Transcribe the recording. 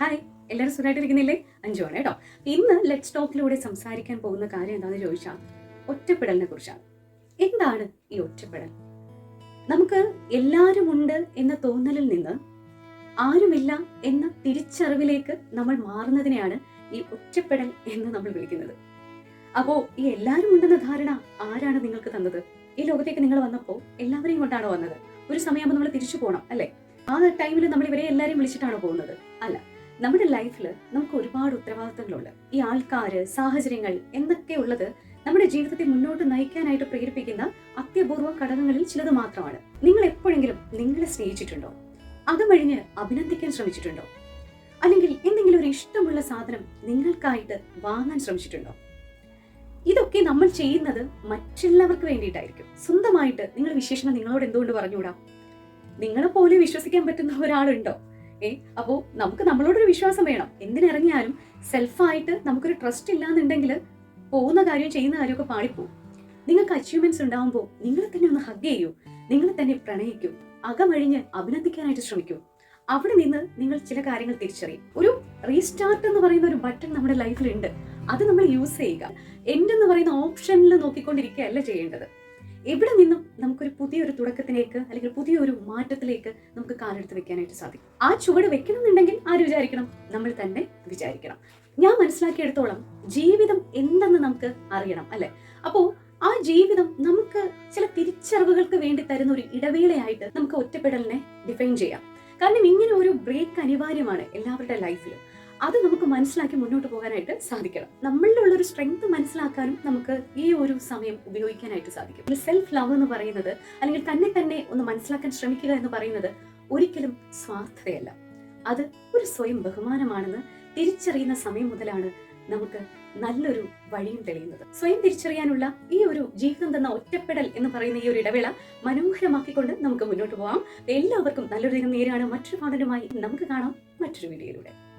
Hi, എല്ലാവരും സുഖമായിട്ടിരിക്കുന്നില്ലേ? അഞ്ജുവാണ് കേട്ടോ. ഇന്ന് ലെറ്റ്സ് ടോക്കിലൂടെ സംസാരിക്കാൻ പോകുന്ന കാര്യം എന്താണെന്ന് ചോദിച്ചാൽ ഒറ്റപ്പെടലിനെ കുറിച്ചാണ്. എന്താണ് ഈ ഒറ്റപ്പെടൽ? നമുക്ക് എല്ലാവരും ഉണ്ട് എന്ന തോന്നലിൽ നിന്ന് ആരുമില്ല എന്ന തിരിച്ചറിവിലേക്ക് നമ്മൾ മാറുന്നതിനെയാണ് ഈ ഒറ്റപ്പെടൽ എന്ന് നമ്മൾ വിളിക്കുന്നത്. അപ്പോ ഈ എല്ലാവരും ഉണ്ടെന്ന ധാരണ ആരാണ് നിങ്ങൾക്ക് തന്നത്? ഈ ലോകത്തേക്ക് നിങ്ങൾ വന്നപ്പോൾ എല്ലാവരെയും കൊണ്ടാണോ വന്നത്? ഒരു സമയമാകുമ്പോൾ നമ്മൾ തിരിച്ചു പോകണം അല്ലേ? ആ ടൈമിൽ നമ്മൾ ഇവരെ എല്ലാവരെയും വിളിച്ചിട്ടാണോ പോകുന്നത്? അല്ല. നമ്മുടെ ലൈഫിൽ നമുക്ക് ഒരുപാട് ഉത്തരവാദിത്തങ്ങളുണ്ട്. ഈ ആൾക്കാര്, സാഹചര്യങ്ങൾ എന്നൊക്കെ ഉള്ളത് നമ്മുടെ ജീവിതത്തെ മുന്നോട്ട് നയിക്കാനായിട്ട് പ്രേരിപ്പിക്കുന്ന അത്യപൂർവ ഘടകങ്ങളിൽ ചിലത് മാത്രമാണ്. നിങ്ങൾ എപ്പോഴെങ്കിലും നിങ്ങളെ സ്നേഹിച്ചിട്ടുണ്ടോ? അകമഴിഞ്ഞ് അഭിനന്ദിക്കാൻ ശ്രമിച്ചിട്ടുണ്ടോ? അല്ലെങ്കിൽ എന്തെങ്കിലും ഒരു ഇഷ്ടമുള്ള സാധനം നിങ്ങൾക്കായിട്ട് വാങ്ങാൻ ശ്രമിച്ചിട്ടുണ്ടോ? ഇതൊക്കെ നമ്മൾ ചെയ്യുന്നത് മറ്റുള്ളവർക്ക് വേണ്ടിയിട്ടായിരിക്കും. സ്വന്തമായിട്ട് നിങ്ങൾ വിശേഷണം നിങ്ങളോട് എന്തുകൊണ്ട് പറഞ്ഞുകൂടാ? നിങ്ങളെ പോലെ വിശ്വസിക്കാൻ പറ്റുന്ന ഒരാളുണ്ടോ? അപ്പോ നമുക്ക് നമ്മളോടൊരു വിശ്വാസം വേണം. എന്തിനിറങ്ങിയാലും സെൽഫായിട്ട് നമുക്കൊരു ട്രസ്റ്റ് ഇല്ലാന്നുണ്ടെങ്കിൽ പോകുന്ന കാര്യം ചെയ്യുന്ന കാര്യമൊക്കെ പാളിപ്പോവും. നിങ്ങൾക്ക് അച്ചീവ്മെന്റ്സ് ഉണ്ടാവുമ്പോൾ നിങ്ങളെ തന്നെ ഒന്ന് ഹഗ് ചെയ്യൂ, നിങ്ങളെ തന്നെ പ്രണയിക്കൂ, അകമഴിഞ്ഞ് അഭിനന്ദിക്കാനായിട്ട് ശ്രമിക്കൂ. അവിടെ നിന്ന് നിങ്ങൾ ചില കാര്യങ്ങൾ തിരിച്ചറിയും. ഒരു റീസ്റ്റാർട്ട് എന്ന് പറയുന്ന ഒരു ബട്ടൺ നമ്മുടെ ലൈഫിലുണ്ട്. അത് നമ്മൾ യൂസ് ചെയ്യുക. എൻഡ് എന്ന് പറയുന്ന ഓപ്ഷനിൽ നോക്കിക്കൊണ്ടിരിക്കുകയല്ല ചെയ്യേണ്ടത്. എവിടെ നിന്നും നമുക്കൊരു പുതിയൊരു തുടക്കത്തിലേക്ക് അല്ലെങ്കിൽ പുതിയൊരു മാറ്റത്തിലേക്ക് നമുക്ക് കാലെടുത്ത് വെക്കാനായിട്ട് സാധിക്കും. ആ ചുവട് വെക്കണമെന്നുണ്ടെങ്കിൽ ആര് വിചാരിക്കണം? നമ്മൾ തന്നെ വിചാരിക്കണം. ഞാൻ മനസ്സിലാക്കിയെടുത്തോളം ജീവിതം എന്തെന്ന് നമുക്ക് അറിയണം അല്ലെ? അപ്പോ ആ ജീവിതം നമുക്ക് ചില തിരിച്ചറിവുകൾക്ക് വേണ്ടി തരുന്ന ഒരു ഇടവേളയായിട്ട് നമുക്ക് ഒറ്റപ്പെടലിനെ ഡിഫൈൻ ചെയ്യാം. കാരണം ഇങ്ങനെ ഒരു ബ്രേക്ക് അനിവാര്യമാണ് എല്ലാവരുടെ ലൈഫിലും. അത് നമുക്ക് മനസ്സിലാക്കി മുന്നോട്ട് പോകാനായിട്ട് സാധിക്കണം. നമ്മളിലുള്ള ഒരു സ്ട്രെങ്ത് മനസ്സിലാക്കാനും നമുക്ക് ഈ ഒരു സമയം ഉപയോഗിക്കാനായിട്ട് സാധിക്കും. സെൽഫ് ലവ് എന്ന് പറയുന്നത് അല്ലെങ്കിൽ തന്നെ ഒന്ന് മനസ്സിലാക്കാൻ ശ്രമിക്കുക എന്ന് പറയുന്നത് ഒരിക്കലും സ്വാർത്ഥതയല്ല. അത് ഒരു സ്വയം ബഹുമാനമാണെന്ന് തിരിച്ചറിയുന്ന സമയം മുതലാണ് നമുക്ക് നല്ലൊരു വഴിയും തെളിയുന്നത്. സ്വയം തിരിച്ചറിയാനുള്ള ഈ ഒരു ജീവിതം തന്ന ഒറ്റപ്പെടൽ എന്ന് പറയുന്ന ഈ ഒരു ഇടവേള മനോഹരമാക്കിക്കൊണ്ട് നമുക്ക് മുന്നോട്ട് പോകാം. എല്ലാവർക്കും നല്ലൊരു ദിനം നേരെയാണ്. മറ്റൊരു കോണ്ടന്റുമായി നമുക്ക് കാണാം മറ്റൊരു വീഡിയോയിലൂടെ.